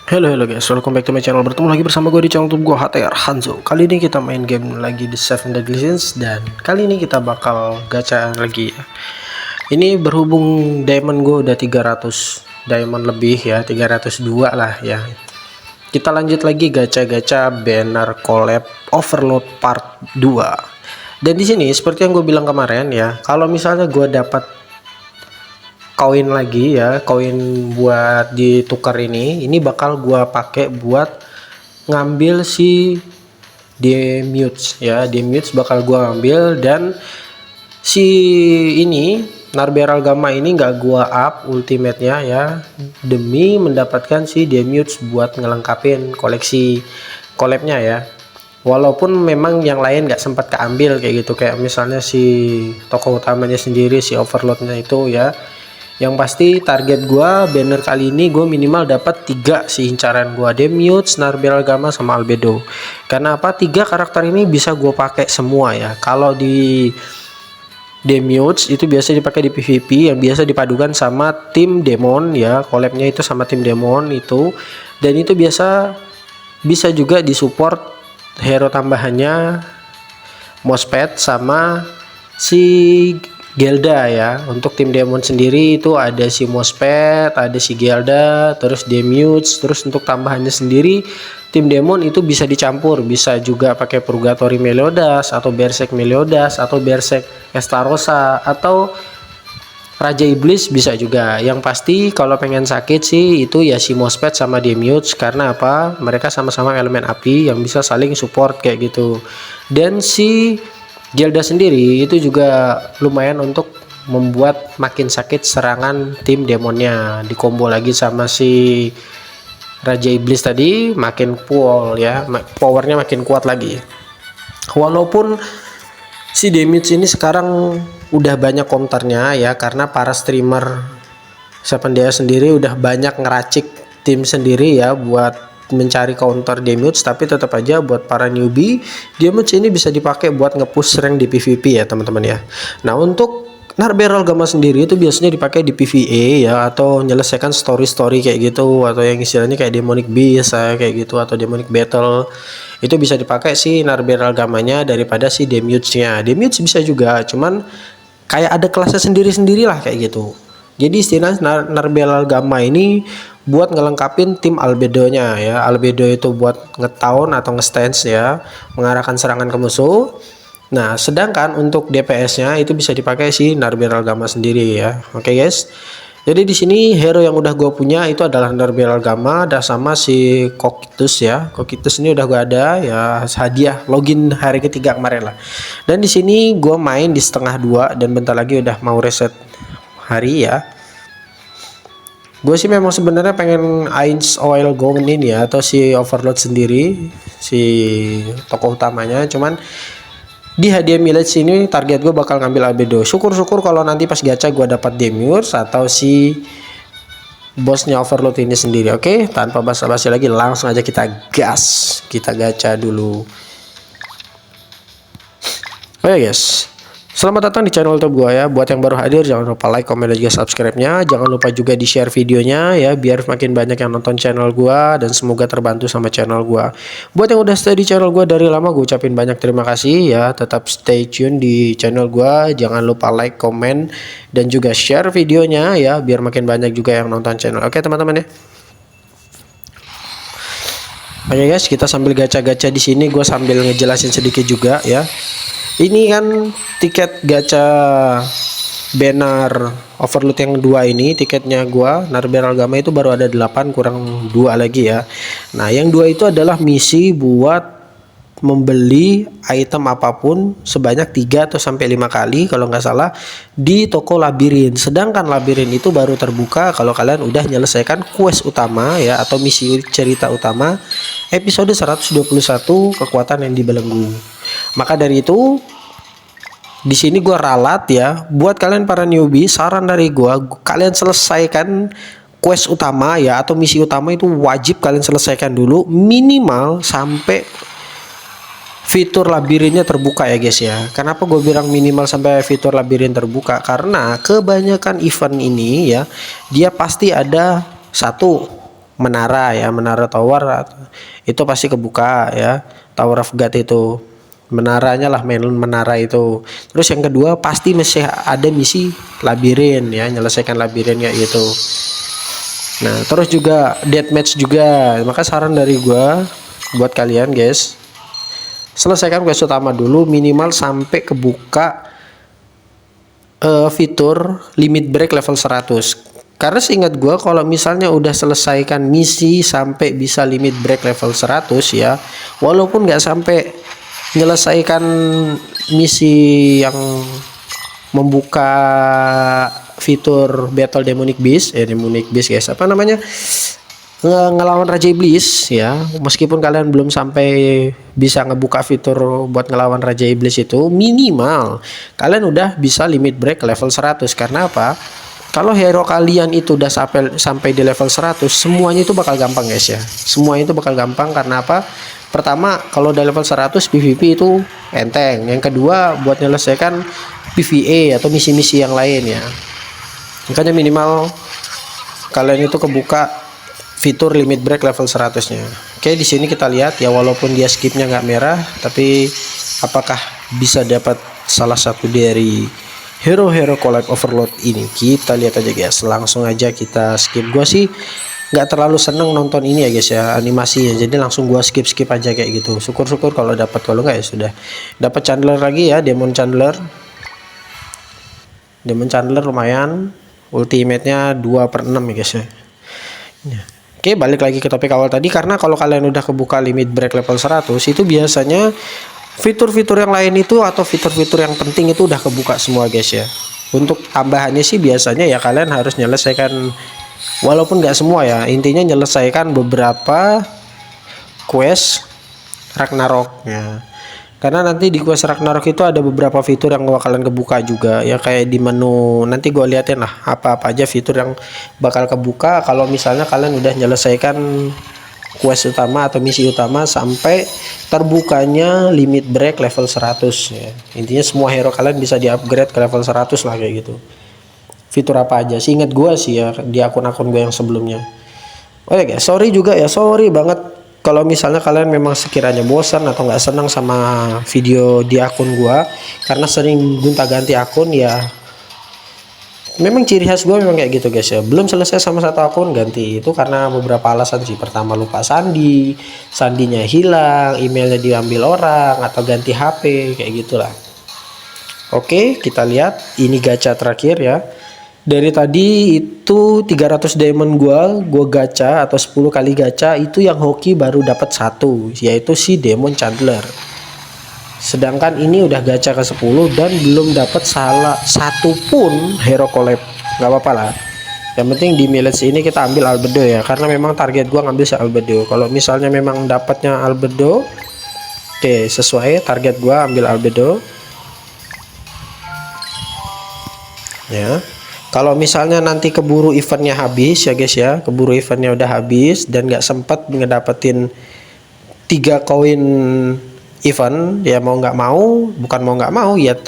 Halo guys, welcome back to my channel. Bertemu lagi bersama gue di channel YouTube gue HTR Hanzo. Kali ini kita main game lagi di Seven Deadly Sins, dan kali ini kita bakal gacha lagi ya. Ini berhubung diamond gue udah 300 diamond lebih ya, 302 lah ya. Kita lanjut lagi gacha-gacha banner collab Overload Part 2. Dan di sini seperti yang gue bilang kemarin ya, kalau misalnya gue dapat koin lagi ya, koin buat ditukar ini bakal gua pakai buat ngambil si Demutes ya. Demutes bakal gua ambil, dan si ini Narberal Gamma ini nggak gua up ultimate-nya ya, demi mendapatkan si Demutes buat ngelengkapin koleksi collab-nya ya. Walaupun memang yang lain nggak sempat keambil kayak gitu, kayak misalnya si tokoh utamanya sendiri, si Overload-nya itu ya. Yang pasti target gua banner kali ini gue minimal dapat 3 sih incaran gua, Demutes, Narberal Gamma sama Albedo. Karena apa? 3 karakter ini bisa gue pakai semua ya. Kalau di Demutes itu biasa dipakai di PvP, yang biasa dipadukan sama tim Demon ya, collabnya itu sama tim Demon itu. Dan itu biasa bisa juga disupport hero tambahannya Mospet sama si Gelda ya. Untuk tim Demon sendiri itu ada si Mospet, ada si Gelda, terus Demutes. Terus untuk tambahannya sendiri tim Demon itu bisa dicampur, bisa juga pakai Purgatory Meliodas atau Berserk Meliodas atau Berserk Estarossa atau Raja Iblis bisa juga. Yang pasti kalau pengen sakit sih itu ya si Mospet sama Demutes, karena apa? Mereka sama-sama elemen api yang bisa saling support kayak gitu. Dan si Gelda sendiri itu juga lumayan untuk membuat makin sakit serangan tim demonnya. Di combo lagi sama si Raja Iblis tadi makin full ya, powernya makin kuat lagi. Walaupun si damage ini sekarang udah banyak counternya ya, karena para streamer Seven dia sendiri udah banyak ngeracik tim sendiri ya buat mencari counter damage. Tapi tetap aja buat para newbie, damage ini bisa dipakai buat nge-push rank di PvP ya teman-teman ya. Nah, untuk Narberal Gamma sendiri itu biasanya dipakai di PvE ya, atau menyelesaikan story-story kayak gitu, atau yang istilahnya kayak Demonic Beast kayak gitu, atau Demonic Battle. Itu bisa dipakai si Narberal Gammanya daripada si Demutes-nya. Demutes bisa juga, cuman kayak ada kelasnya sendiri-sendiri lah kayak gitu. Jadi istilahnya Narberal Gamma ini buat ngelengkapin tim Albedo-nya ya. Albedo itu buat nge-taun atau nge-stance ya, mengarahkan serangan ke musuh. Nah, sedangkan untuk DPS-nya itu bisa dipakai si Narberal Gamma sendiri ya. Oke guys. Jadi di sini hero yang udah gue punya itu adalah Narberal Gamma dan sama si Cocytus ya. Cocytus ini udah gue ada ya, hadiah login hari ketiga kemarin lah. Dan di sini gue main di setengah 2 dan bentar lagi udah mau reset hari ya. Gue sih memang sebenarnya pengen Ainz Oil Gold ini ya, atau si Overload sendiri, si tokoh utamanya. Cuman di hadiah village ini target gue bakal ngambil Albedo. Syukur-syukur kalau nanti pas gacha gue dapat Demures atau si bosnya Overload ini sendiri. Oke, tanpa basa-basi lagi langsung aja kita gas, kita gacha dulu. Oke guys, selamat datang di channel YouTube gua ya. Buat yang baru hadir jangan lupa like, comment, dan juga subscribe-nya. Jangan lupa juga di share videonya ya, biar makin banyak yang nonton channel gua dan semoga terbantu sama channel gua. Buat yang udah stay di channel gua dari lama, gue ucapin banyak terima kasih ya. Tetap stay tune di channel gua. Jangan lupa like, comment, dan juga share videonya ya, biar makin banyak juga yang nonton channel. Oke teman-teman ya. Oke guys, kita sambil gacha-gacha di sini, gue sambil ngejelasin sedikit juga ya. Ini kan tiket gacha banner Overload yang 2 ini, tiketnya gua Narberal Gamma itu baru ada 8 kurang 2 lagi ya. Nah, yang 2 itu adalah misi buat membeli item apapun sebanyak 3 atau sampai 5 kali kalau nggak salah di toko labirin. Sedangkan labirin itu baru terbuka kalau kalian udah menyelesaikan quest utama ya, atau misi cerita utama episode 121 kekuatan yang dibelenggu. Maka dari itu di sini gue ralat ya, buat kalian para newbie, saran dari gue, kalian selesaikan quest utama ya, atau misi utama itu wajib kalian selesaikan dulu minimal sampai fitur labirinnya terbuka ya guys ya. Kenapa gue bilang minimal sampai fitur labirin terbuka? Karena kebanyakan event ini ya, dia pasti ada satu menara ya, menara tower itu pasti kebuka ya, Tower of God itu menaranya lah, main menara itu. Terus yang kedua pasti masih ada misi labirin ya, menyelesaikan labirin kayak gitu. Nah terus juga deathmatch juga, maka saran dari gua buat kalian guys, selesaikan quest utama dulu minimal sampai kebuka fitur limit break level 100. Karena seingat gua kalau misalnya udah selesaikan misi sampai bisa limit break level 100 ya, walaupun nggak sampai menyelesaikan misi yang membuka fitur battle demonic beast guys, apa namanya, ngelawan Raja Iblis ya, meskipun kalian belum sampai bisa ngebuka fitur buat ngelawan Raja Iblis itu, minimal kalian udah bisa limit break level 100. Karena apa? Kalau hero kalian itu udah sampai di level 100, semuanya itu bakal gampang guys ya. Semuanya itu bakal gampang karena apa? Pertama, kalau udah level 100 PvP itu enteng. Yang kedua, buat menyelesaikan PvE atau misi-misi yang lain ya. Makanya minimal kalian itu kebuka fitur limit break level 100-nya. Oke, di sini kita lihat ya, walaupun dia skipnya nggak merah, tapi apakah bisa dapat salah satu dari hero-hero collab overload ini? Kita lihat aja guys, langsung aja kita skip. Gua sih nggak terlalu seneng nonton ini ya guys ya, animasi ya, jadi langsung gua skip aja kayak gitu. Syukur-syukur kalau dapat, kalau nggak ya sudah. Dapat Chandler lagi ya, Demon Chandler lumayan, ultimate-nya 2/6 ya guys ya. Oke, balik lagi ke topik awal tadi, karena kalau kalian udah kebuka limit break level 100 itu biasanya fitur-fitur yang lain itu atau fitur-fitur yang penting itu udah kebuka semua guys ya. Untuk tambahannya sih biasanya ya kalian harus menyelesaikan, walaupun nggak semua ya, intinya menyelesaikan beberapa quest Ragnarok ya. Karena nanti di quest Ragnarok itu ada beberapa fitur yang bakalan kebuka juga ya, kayak di menu nanti gue liatin lah apa-apa aja fitur yang bakal kebuka kalau misalnya kalian udah menyelesaikan quest utama atau misi utama sampai terbukanya limit break level 100 ya. Intinya semua hero kalian bisa di-upgrade ke level 100 lah kayak gitu. Fitur apa aja sih, ingat gue sih ya di akun-akun gue yang sebelumnya. Oh ya guys, sorry banget kalau misalnya kalian memang sekiranya bosan atau nggak senang sama video di akun gua, karena sering gonta-ganti akun ya. Memang ciri khas gua memang kayak gitu guys ya. Belum selesai sama satu akun ganti, itu karena beberapa alasan sih. Pertama lupa sandinya hilang, emailnya diambil orang, atau ganti HP kayak gitulah. Oke, kita lihat ini gacha terakhir ya. Dari tadi itu 300 diamond gua gacha atau 10 kali gacha itu yang hoki baru dapat satu, yaitu si Demon Chandler. Sedangkan ini udah gacha ke 10 dan belum dapat salah satu pun hero collab. Gak apa-apa lah. Yang penting di village ini kita ambil Albedo ya, karena memang target gua ngambil si Albedo. Kalau misalnya memang dapatnya Albedo, oke, sesuai target gua ambil Albedo. Ya. Kalau misalnya nanti keburu eventnya habis ya guys ya, keburu eventnya udah habis dan nggak sempat ngedapetin 3 koin event ya, bukan mau nggak mau ya,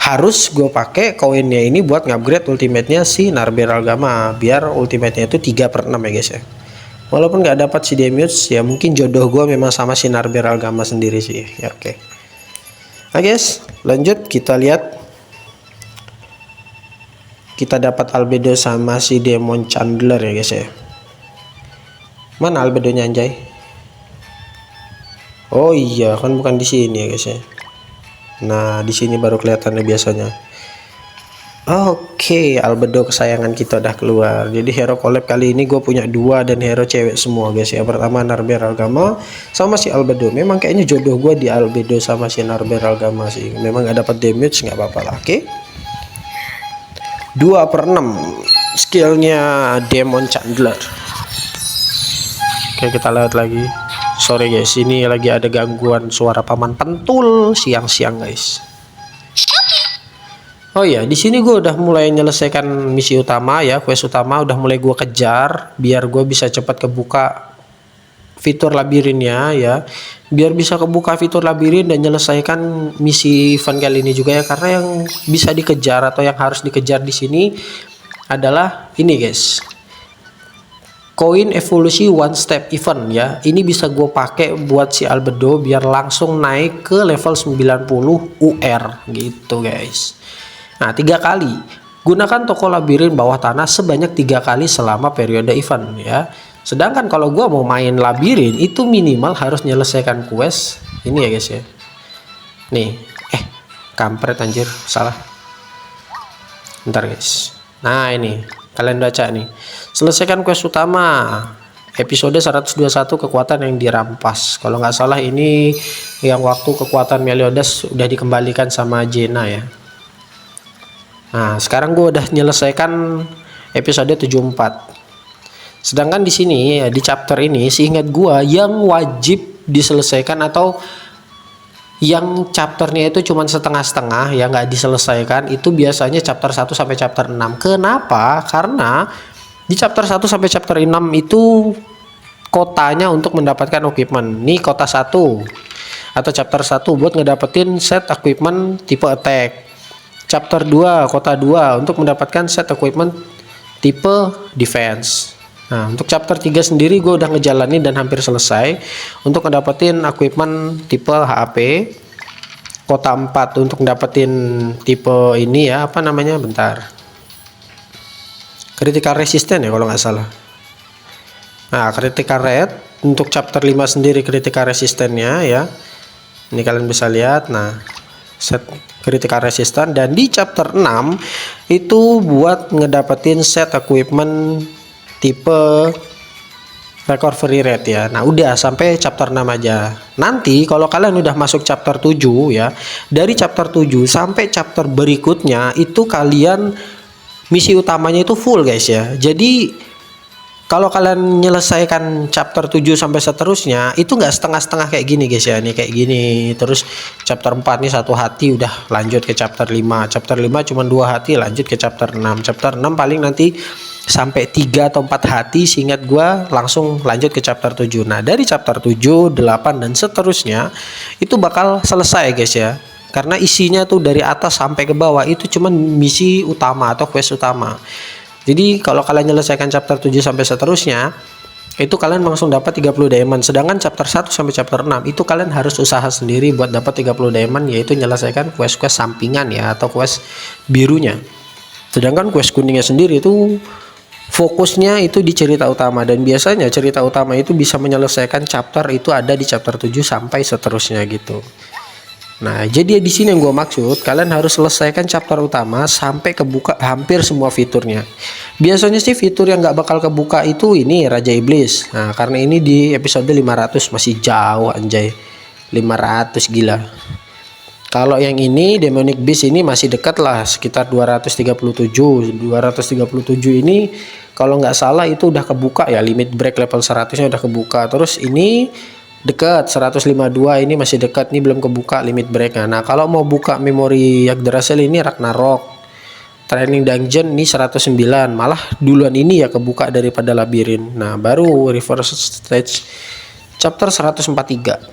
harus gue pakai koinnya ini buat ngupgrade ultimate-nya si Narber Algama, biar ultimate-nya itu 3/6 ya guys ya. Walaupun nggak dapat si Demiurge ya, mungkin jodoh gue memang sama si Narber Algama sendiri sih ya. Oke. Nah guys, lanjut kita lihat. Kita dapat Albedo sama si Demon Chandler ya guys ya. Mana Albedonya anjay? Oh iya, kan bukan di sini ya guys ya. Nah, di sini baru kelihatannya biasanya. Oke, Albedo kesayangan kita udah keluar. Jadi hero collab kali ini gue punya 2 dan hero cewek semua guys ya. Pertama Narber Algama sama si Albedo. Memang kayaknya jodoh gue di Albedo sama si Narber Algama sih. Memang gak dapat damage, nggak apa-apa lah. Oke. 2/6 skillnya Demon Chandler. Oke, kita lihat lagi. Sorry guys, ini lagi ada gangguan suara paman pentul siang-siang guys. Oh ya, di sini gue udah mulai menyelesaikan misi utama ya, quest utama udah mulai gue kejar biar gue bisa cepat kebuka fitur labirinnya ya, biar bisa kebuka fitur labirin dan menyelesaikan misi event kali ini juga ya. Karena yang bisa dikejar atau yang harus dikejar di sini adalah ini guys, koin evolusi one step event ya. Ini bisa gue pakai buat si Albedo biar langsung naik ke level 90 UR gitu guys. Nah 3 kali. Gunakan toko labirin bawah tanah sebanyak 3 kali selama periode event ya. Sedangkan kalau gue mau main labirin itu minimal harus menyelesaikan quest ini ya guys ya. Nih, kampret anjir, salah. Bentar guys. Nah ini, kalian baca nih. Selesaikan quest utama. Episode 121 kekuatan yang dirampas. Kalau nggak salah ini yang waktu kekuatan Meliodas udah dikembalikan sama Jaina ya. Nah, sekarang gue udah menyelesaikan episode 74. Sedangkan di sini ya, di chapter ini seingat gue yang wajib diselesaikan atau yang chapternya itu cuma setengah-setengah yang nggak diselesaikan itu biasanya chapter 1 sampai chapter 6. Kenapa? Karena di chapter 1 sampai chapter 6 itu kotanya untuk mendapatkan equipment. Nih kota 1 atau chapter 1 buat ngedapetin set equipment tipe attack. Chapter 2 kota 2 untuk mendapatkan set equipment tipe defense. Nah untuk chapter 3 sendiri gue udah ngejalanin dan hampir selesai untuk ngedapetin equipment tipe HAP. Kota 4 untuk ngedapetin tipe ini ya, apa namanya, bentar, critical resistant ya kalau nggak salah. Nah critical rate untuk chapter 5 sendiri critical resistannya ya, ini kalian bisa lihat. Nah set critical resistant, dan di chapter 6 itu buat ngedapetin set equipment tipe recovery rate ya. Nah udah sampai chapter 6 aja. Nanti kalau kalian udah masuk chapter 7 ya, dari chapter 7 sampai chapter berikutnya itu kalian misi utamanya itu full guys ya. Jadi kalau kalian menyelesaikan chapter 7 sampai seterusnya itu nggak setengah-setengah kayak gini guys ya. Nih kayak gini. Terus chapter 4 nih 1 hati udah lanjut ke chapter 5. Chapter 5 cuma 2 hati lanjut ke chapter 6. Chapter 6 paling nanti sampai 3 atau 4 hati seingat gua langsung lanjut ke chapter 7. Nah dari chapter 7, 8 dan seterusnya itu bakal selesai guys ya. Karena isinya tuh dari atas sampai ke bawah itu cuma misi utama atau quest utama. Jadi kalau kalian menyelesaikan chapter 7 sampai seterusnya itu kalian langsung dapat 30 diamond. Sedangkan chapter 1 sampai chapter 6 itu kalian harus usaha sendiri buat dapat 30 diamond, yaitu menyelesaikan quest-quest sampingan ya atau quest birunya. Sedangkan quest kuningnya sendiri itu fokusnya itu di cerita utama, dan biasanya cerita utama itu bisa menyelesaikan chapter itu ada di chapter 7 sampai seterusnya gitu. Nah, jadi di sini yang gue maksud, kalian harus selesaikan chapter utama sampai kebuka hampir semua fiturnya. Biasanya sih fitur yang nggak bakal kebuka itu ini Raja Iblis. Nah, karena ini di episode 500 masih jauh anjay. 500 gila. Kalau yang ini Demonic Beast ini masih dekat lah, sekitar 237. 237 ini kalau nggak salah itu udah kebuka ya, limit break level 100-nya udah kebuka. Terus ini dekat 152, ini masih dekat, ini belum kebuka limit break. Nah kalau mau buka memori Yggdrasil ini Ragnarok training dungeon ini 109, malah duluan ini ya kebuka daripada labirin. Nah baru reverse stage chapter 143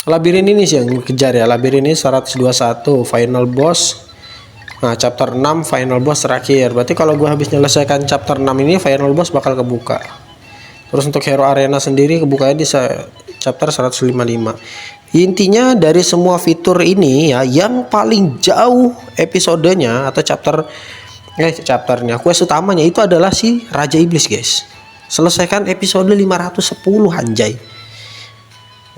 labirin ini sih yang kejar ya. Labirin ini 121 final boss. Nah chapter 6 final boss terakhir. Berarti kalau gua habis menyelesaikan chapter 6 ini final boss bakal kebuka. Terus untuk hero arena sendiri kebukanya di chapter 155. Intinya dari semua fitur ini ya, yang paling jauh episodenya atau chapternya quest utamanya itu adalah si Raja Iblis guys. Selesaikan episode 510 anjay.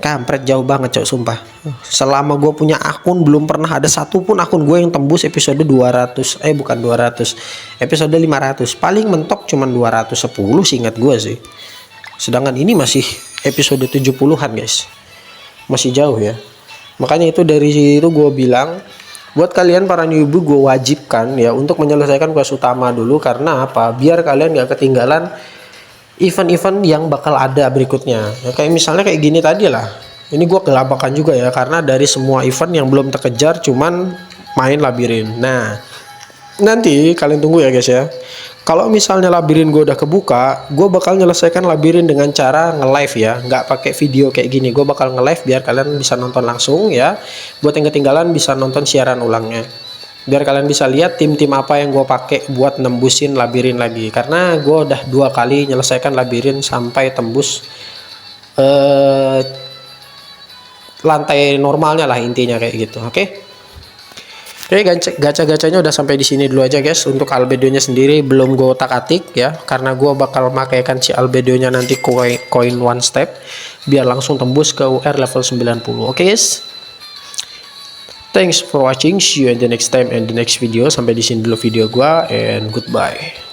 Kampret jauh banget cok, sumpah. Selama gue punya akun belum pernah ada satupun akun gue yang tembus episode 200. Bukan 200, episode 500. Paling mentok cuman 210 seingat gue sih. Sedangkan ini masih episode 70-an guys, masih jauh ya. Makanya itu dari situ gue bilang buat kalian para newbie gue wajibkan ya untuk menyelesaikan quest utama dulu. Karena apa? Biar kalian gak ketinggalan event-event yang bakal ada berikutnya ya, kayak misalnya kayak gini tadi lah. Ini gue kelabakan juga ya, karena dari semua event yang belum terkejar cuman main labirin. Nah nanti kalian tunggu ya guys ya. Kalau misalnya labirin gue udah kebuka, gue bakal menyelesaikan labirin dengan cara nge-live ya, nggak pakai video kayak gini. Gue bakal nge-live biar kalian bisa nonton langsung ya. Buat yang ketinggalan bisa nonton siaran ulangnya. biar kalian bisa lihat tim-tim apa yang gue pakai buat nembusin labirin lagi, karena gue udah 2 kali menyelesaikan labirin sampai tembus lantai normalnya lah, intinya kayak gitu. Oke. Oke, gacha-gacanya udah sampai di sini dulu aja guys. Untuk albedonya sendiri belum gue otak-atik ya, karena gue bakal makaikan si albedonya nanti koin one step biar langsung tembus ke UR level 90. Oke guys. Thanks for watching. See you in the next time and the next video. Sampai di sini dulu video gue, and goodbye.